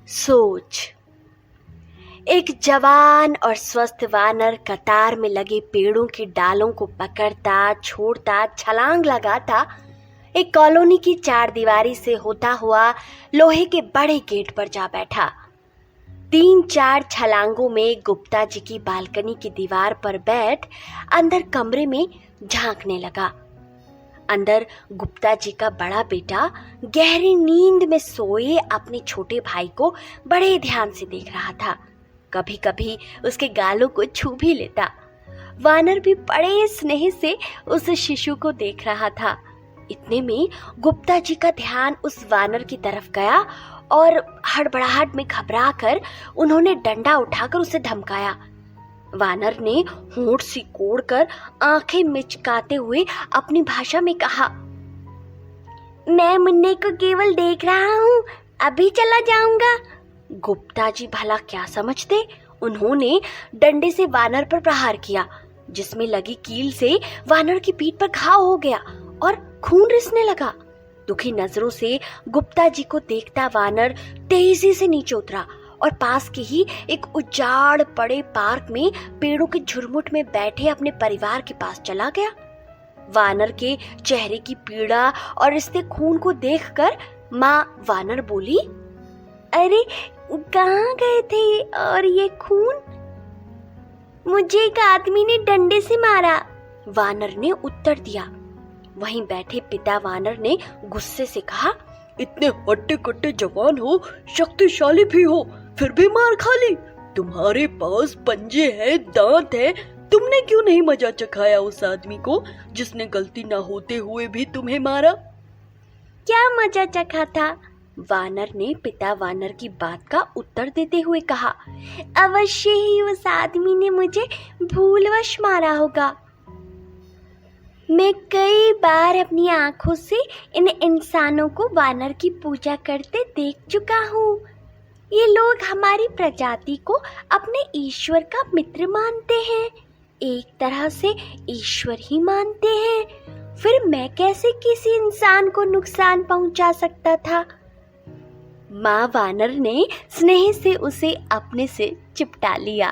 सोच। एक जवान और स्वस्थ वानर कतार में लगे पेड़ों की डालों को पकड़ता, छोड़ता, छलांग लगाता एक कॉलोनी की चारदीवारी से होता हुआ लोहे के बड़े गेट पर जा बैठा। 3-4 छलांगों में गुप्ता जी की बालकनी की दीवार पर बैठ अंदर कमरे में झांकने लगा। अंदर गुप्ता जी का बड़ा बेटा गहरी नींद में सोए अपने छोटे भाई को बड़े ध्यान से देख रहा था। कभी कभी उसके गालों को छू भी लेता। वानर भी बड़े स्नेह से उस शिशु को देख रहा था। इतने में गुप्ता जी का ध्यान उस वानर की तरफ गया और हड़बड़ाहट में घबराकर उन्होंने डंडा उठाकर उसे धमकाया। वानर ने होंठ सिकोड़कर आंखें मिचकाते हुए अपनी भाषा में कहा, मैं मुन्ने को केवल देख रहा हूँ, अभी चला जाऊंगा। गुप्ता जी भला क्या समझते? उन्होंने डंडे से वानर पर प्रहार किया, जिसमें लगी कील से वानर की पीठ पर घाव हो गया और खून रिसने लगा। दुखी नजरों से गुप्ता जी को देखता वानर तेजी से नीचे उतरा और पास के ही एक उजाड़ पड़े पार्क में पेड़ों के झुरमुट में बैठे अपने परिवार के पास चला गया। वानर के चेहरे की पीड़ा और रिसते खून को देखकर माँ वानर बोली, अरे कहाँ गए थे और ये खून? मुझे एक आदमी ने डंडे से मारा, वानर ने उत्तर दिया। वहीं बैठे पिता वानर ने गुस्से से कहा, इतने हट्टे कट्टे जवान हो, शक्तिशाली भी हो, फिर भी मार खा ली। तुम्हारे पास पंजे हैं, दांत हैं, तुमने क्यों नहीं मजा चखाया उस आदमी को जिसने गलती ना होते हुए भी तुम्हें मारा? क्या मजा चखा था? वानर ने पिता वानर की बात का उत्तर देते हुए कहा, अवश्य ही उस आदमी ने मुझे भूलवश मारा होगा। मैं कई बार अपनी आंखों से इन इंसानों को वानर की पूजा करते देख चुका हूँ। ये लोग हमारी प्रजाति को अपने ईश्वर का मित्र मानते हैं, एक तरह से ईश्वर ही मानते हैं। फिर मैं कैसे किसी इंसान को नुकसान पहुंचा सकता था? माँ वानर ने स्नेह से उसे अपने से चिपटा लिया।